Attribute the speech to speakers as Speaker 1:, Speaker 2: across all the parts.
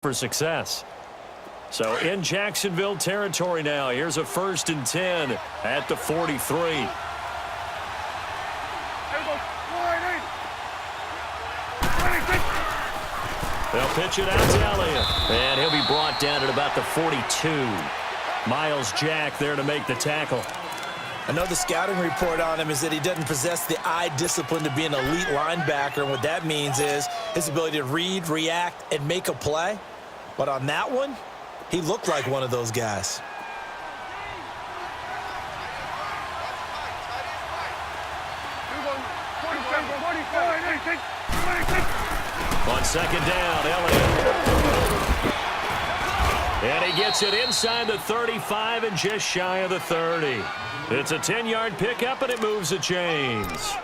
Speaker 1: for success. So in Jacksonville territory now. Here's a 1st and 10 at the 43. They'll pitch it out to Elliott. And he'll be brought down at about the 42. Miles Jack there to make the tackle.
Speaker 2: I know the scouting report on him is that he doesn't possess the eye discipline to be an elite linebacker. And what that means is his ability to read, react, and make a play. But on that one, he looked like one of those guys.
Speaker 1: On 2nd down, Elliott. And he gets it inside the 35 and just shy of the 30. It's a 10-yard pickup, and it moves the chains.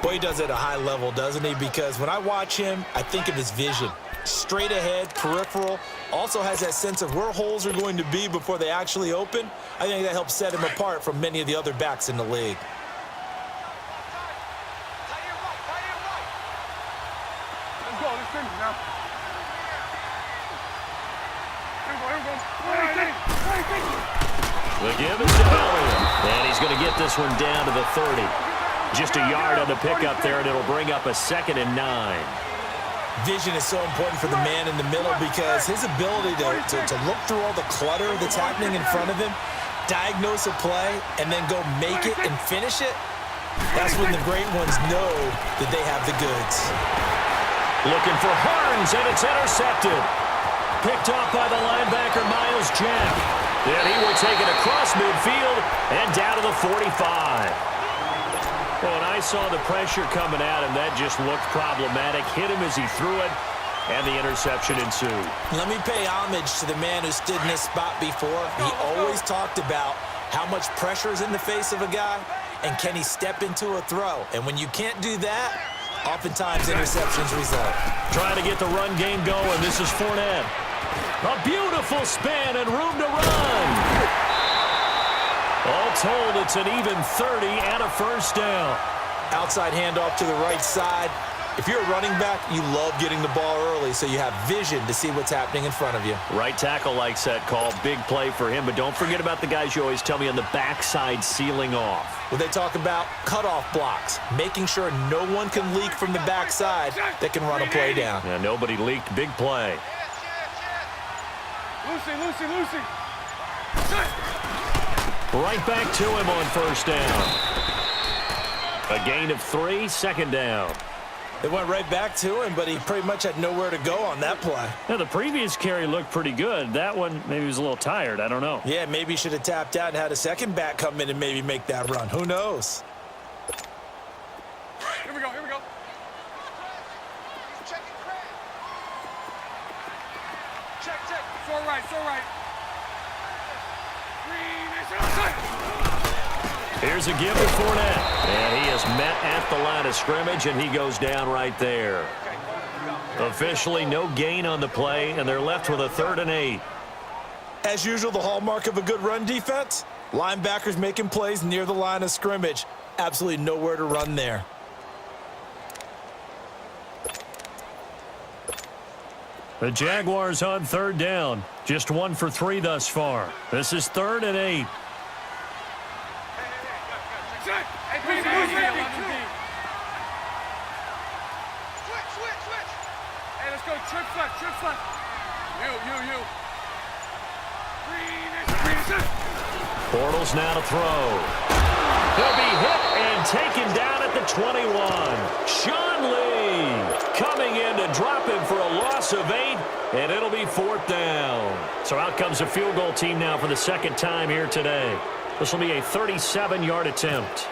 Speaker 2: Boy, he does it at a high level, doesn't he? Because when I watch him, I think of his vision. Straight ahead, peripheral, also has that sense of where holes are going to be before they actually open. I think that helps set him apart from many of the other backs in the league.
Speaker 1: The give is to Elliott. And he's going to get this one down to the 30. Just a yard on the pickup there, and it'll bring up a 2nd and 9.
Speaker 2: Vision is so important for the man in the middle because his ability to look through all the clutter that's happening in front of him, diagnose a play, and then go make it and finish it, that's when the great ones know that they have the goods.
Speaker 1: Looking for Hearns, and it's intercepted. Picked off by the linebacker, Miles Jack. And he will take it across midfield and down to the 45. Well, and I saw the pressure coming at him. That just looked problematic. Hit him as he threw it, and the interception ensued.
Speaker 2: Let me pay homage to the man who stood in this spot before. He always talked about how much pressure is in the face of a guy, and can he step into a throw. And when you can't do that, oftentimes interceptions result.
Speaker 1: Trying to get the run game going. This is Fournette. A beautiful span and room to run. All told, it's an even 30 and a 1st down.
Speaker 2: Outside handoff to the right side. If you're a running back, you love getting the ball early so you have vision to see what's happening in front of you.
Speaker 1: Right tackle likes that call. Big play for him, but don't forget about the guys you always tell me on the backside sealing off.
Speaker 2: Well, they talk about cutoff blocks, making sure no one can leak from the backside that can run a play down.
Speaker 1: Yeah, nobody leaked. Big play.
Speaker 3: Lucy.
Speaker 1: Right back to him on 1st down. A gain of 3, 2nd down.
Speaker 2: They went right back to him, but he pretty much had nowhere to go on that play.
Speaker 1: Now, the previous carry looked pretty good. That one, maybe he was a little tired. I don't know.
Speaker 2: Yeah, maybe he should have tapped out and had a second back come in and maybe make that run. Who knows?
Speaker 3: Here we go. Check. So right.
Speaker 1: Here's a give to Fournette. And he is met at the line of scrimmage, and he goes down right there. Officially, no gain on the play, and they're left with a 3rd and 8.
Speaker 2: As usual, the hallmark of a good run defense, linebackers making plays near the line of scrimmage. Absolutely nowhere to run there.
Speaker 1: The Jaguars on 3rd down. Just 1 for 3 thus far. This is 3rd and 8.
Speaker 3: Switch. Hey, let's go. Trip flat. You.
Speaker 1: Bortles now to throw. He'll be hit and taken down at the 21. Sean Lee coming in to drop him for a loss of 8, and it'll be 4th down. So out comes a field goal team now for the 2nd time here today. This will be a 37-yard attempt.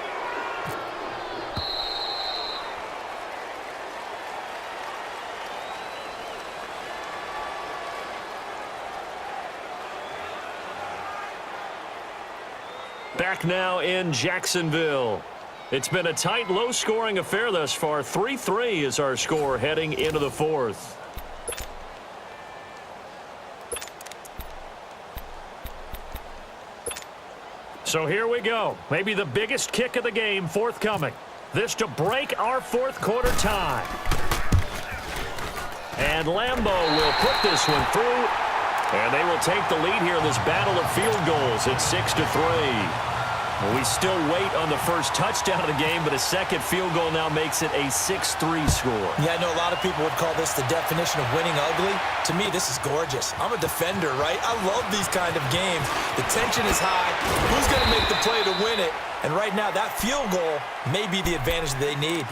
Speaker 1: Back now in Jacksonville. It's been a tight, low-scoring affair thus far. 3-3 is our score heading into the 4th. So here we go. Maybe the biggest kick of the game forthcoming. This to break our 4th quarter tie. And Lambeau will put this one through. And they will take the lead here in this battle of field goals at 6-3. Well, we still wait on the first touchdown of the game, but a second field goal now makes it a 6-3 score.
Speaker 2: Yeah, I know a lot of people would call this the definition of winning ugly. To me, this is gorgeous. I'm a defender, right? I love these kind of games. The tension is high. Who's going to make the play to win it? And right now, that field goal may be the advantage they need.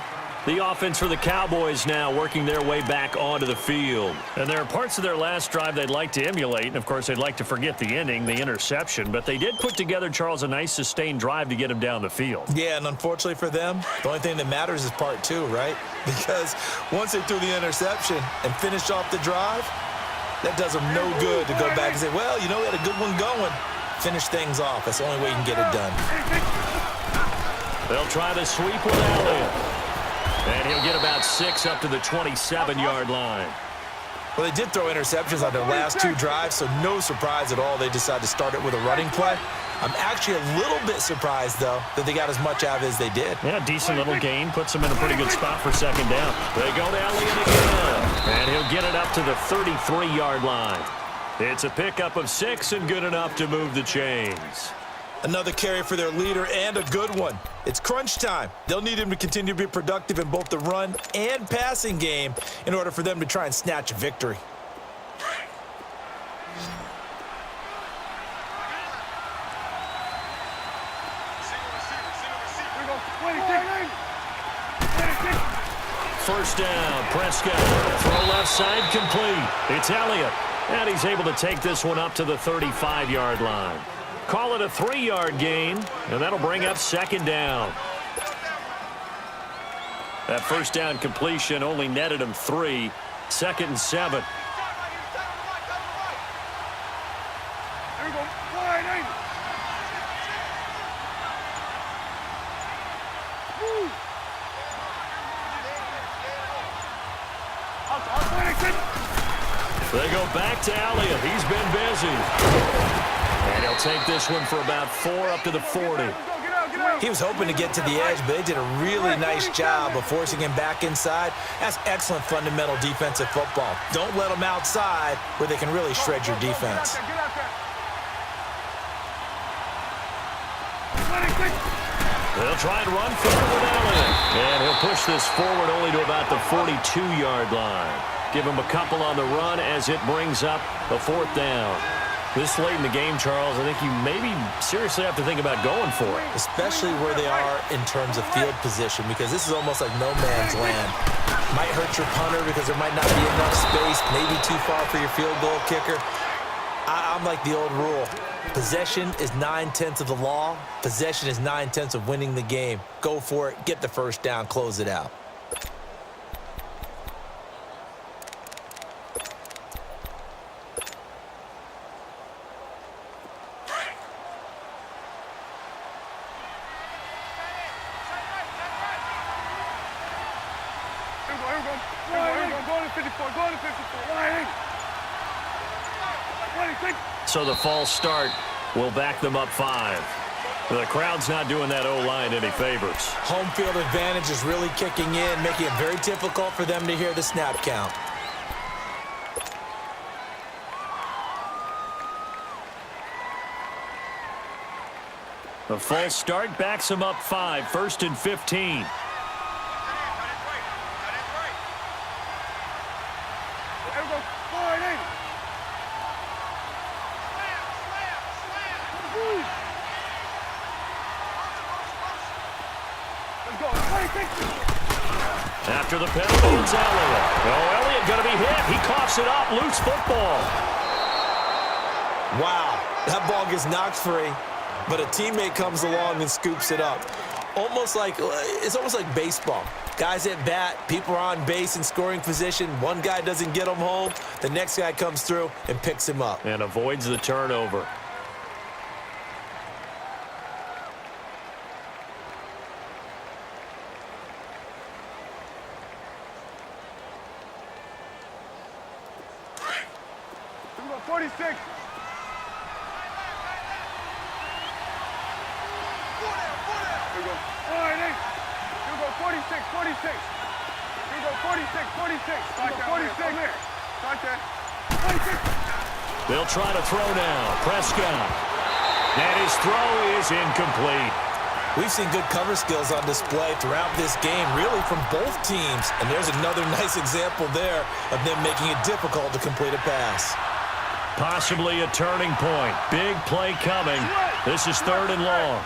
Speaker 1: The offense for the Cowboys now working their way back onto the field. And there are parts of their last drive they'd like to emulate. And, of course, they'd like to forget the ending, the interception. But they did put together, Charles, a nice sustained drive to get him down the field.
Speaker 2: Yeah, and unfortunately for them, the only thing that matters is part two, right? Because once they threw the interception and finished off the drive, that does them no good to go back and say, well, you know, we had a good one going. Finish things off. That's the only way you can get it done.
Speaker 1: They'll try the sweep with Elliott. And he'll get about 6 up to the 27-yard line.
Speaker 2: Well, they did throw interceptions on their last two drives, so no surprise at all they decided to start it with a running play. I'm actually a little bit surprised, though, that they got as much out of it as they did.
Speaker 1: Yeah, decent little gain. Puts them in a pretty good spot for second down. They go to Elliott again. And he'll get it up to the 33-yard line. It's a pickup of 6 and good enough to move the chains.
Speaker 2: Another carry for their leader and a good one. It's crunch time. They'll need him to continue to be productive in both the run and passing game in order for them to try and snatch a victory.
Speaker 1: First down, Prescott. Throw left side complete. It's Elliott. And he's able to take this one up to the 35-yard line. Call it a 3-yard gain, and that'll bring up second down. That first down completion only netted him 3. 2nd and 7. They go back to Elliott. He's been busy. And he'll take this one for about 4 up to the 40.
Speaker 2: He was hoping to get to the edge, but they did a really nice job of forcing him back inside. That's excellent fundamental defensive football. Don't let them outside where they can really shred your defense.
Speaker 1: They'll try and run forward with Elliott. And he'll push this forward only to about the 42-yard line. Give him a couple on the run as it brings up a 4th down. This late in the game, Charles, I think you maybe seriously have to think about going for it.
Speaker 2: Especially where they are in terms of field position, because this is almost like no man's land. Might hurt your punter because there might not be enough space, maybe too far for your field goal kicker. I'm like the old rule. Possession is 9/10 of the law. Possession is 9/10 of winning the game. Go for it, get the first down, close it out.
Speaker 1: So the false start will back them up 5. The crowd's not doing that O-line any favors.
Speaker 2: Home field advantage is really kicking in, making it very difficult for them to hear the snap count.
Speaker 1: The false start backs them up 5. 1st and 15. After the penalty, it's Elliott. Oh, Elliott going to be hit. He coughs it up. Loose football.
Speaker 2: Wow, that ball gets knocked free, but a teammate comes along and scoops it up. It's almost like baseball. Guys at bat, people are on base in scoring position. One guy doesn't get him home. The next guy comes through and picks him up.
Speaker 1: And avoids the turnover.
Speaker 3: we go 46, 46. Start there, 46. Here. Start there. 46.
Speaker 1: They'll try to throw now. Prescott. And his throw is incomplete.
Speaker 2: We've seen good cover skills on display throughout this game, really from both teams. And there's another nice example there of them making it difficult to complete a pass.
Speaker 1: Possibly a turning point. Big play coming. This is 3rd and long.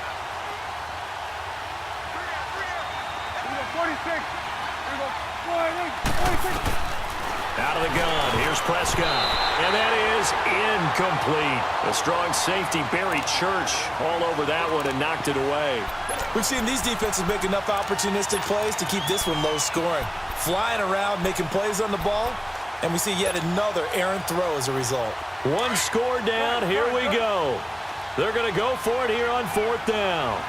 Speaker 3: We go 46. We go 46.
Speaker 1: Out of the gun. Here's Prescott. And that is incomplete. A strong safety, Barry Church, all over that one and knocked it away.
Speaker 2: We've seen these defenses make enough opportunistic plays to keep this one low scoring. Flying around, making plays on the ball, and we see yet another errant throw as a result.
Speaker 1: One score down. Here we go. They're going to go for it here on 4th down.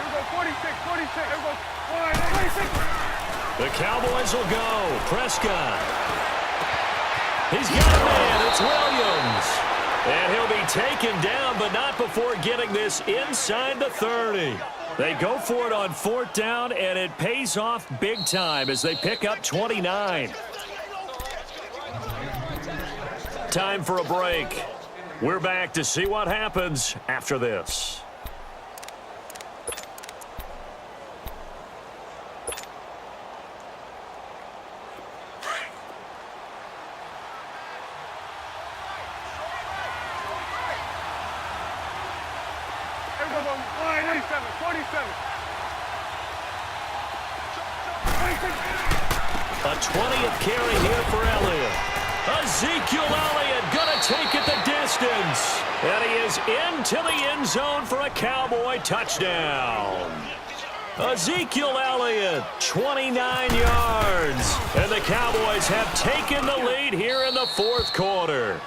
Speaker 3: We go 46, 46. We go 46.
Speaker 1: The Cowboys will go. Prescott. He's got a man. It's Williams. And he'll be taken down, but not before getting this inside the 30. They go for it on 4th down, and it pays off big time as they pick up 29. Time for a break. We're back to see what happens after this. A 20th carry here for Elliott. Ezekiel Elliott going to take it the distance. And he is into the end zone for a Cowboy touchdown. Ezekiel Elliott, 29 yards. And the Cowboys have taken the lead here in the 4th quarter.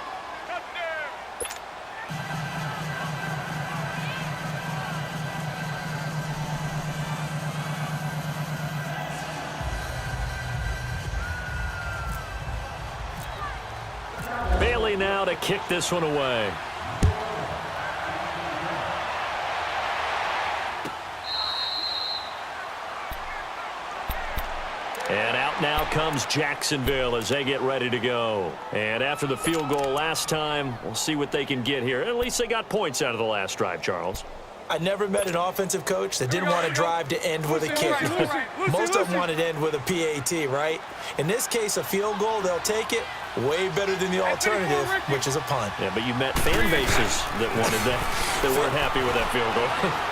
Speaker 1: Bailey now to kick this one away. And out now comes Jacksonville as they get ready to go. And after the field goal last time, we'll see what they can get here. At least they got points out of the last drive, Charles.
Speaker 2: I never met an offensive coach that didn't want to drive to end with a kick. Most of them wanted to end with a PAT, right? In this case, a field goal, they'll take it. Way better than the alternative, which is a punt.
Speaker 1: Yeah, but you met fan bases that wanted that, that weren't happy with that field goal.
Speaker 2: I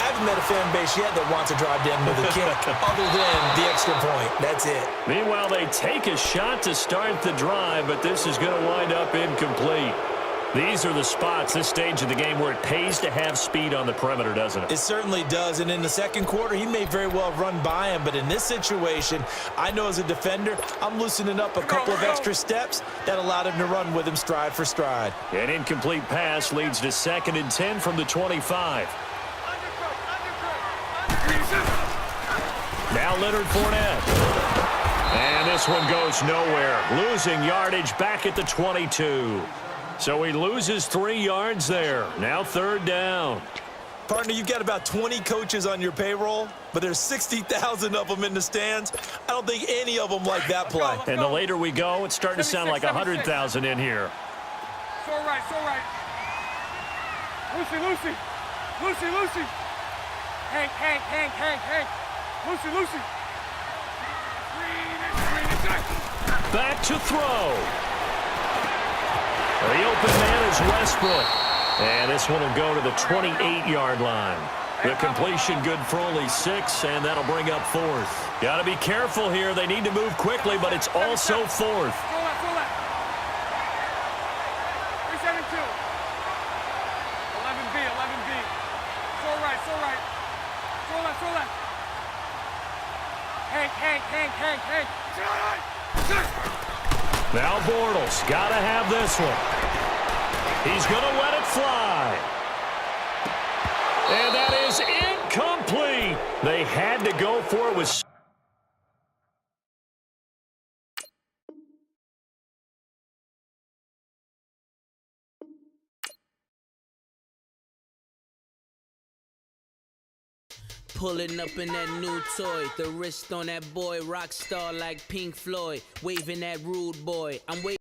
Speaker 2: haven't met a fan base yet that wants to drive to end with a kick, other than the extra point. That's it.
Speaker 1: Meanwhile, they take a shot to start the drive, but this is going to wind up incomplete. These are the spots, this stage of the game, where it pays to have speed on the perimeter, doesn't it?
Speaker 2: It certainly does, and in the second quarter, he may very well run by him, but in this situation, I know as a defender, I'm loosening up a couple of extra steps that allowed him to run with him stride for stride.
Speaker 1: An incomplete pass leads to 2nd and 10 from the 25. Now Leonard Fournette. And this one goes nowhere. Losing yardage back at the 22. So he loses 3 yards there. Now 3rd down.
Speaker 2: Partner, you've got about 20 coaches on your payroll, but there's 60,000 of them in the stands. I don't think any of them like that play.
Speaker 1: And the later we go, it's starting to sound like 100,000 in here.
Speaker 3: So right, so right. Lucy, Lucy. Lucy, Lucy. Hank, Hank, Hank, Hank, Hank. Lucy, Lucy.
Speaker 1: Back to throw. The open man is Westbrook. And this one will go to the 28-yard line. The completion good for only 6, and that'll bring up 4th. Got to be careful here. They need to move quickly, but it's also 4th.
Speaker 3: 372. 11B, 11B. So right, so right. So left, so left. Hank, Hank, Hank, Hank, Hank.
Speaker 1: Now Bortles got to have this one. He's going to let it fly. And that is incomplete. They had to go for it with...
Speaker 4: Pulling up in that new toy. The wrist on that boy, rock star like Pink Floyd. Waving that rude boy. I'm waiting.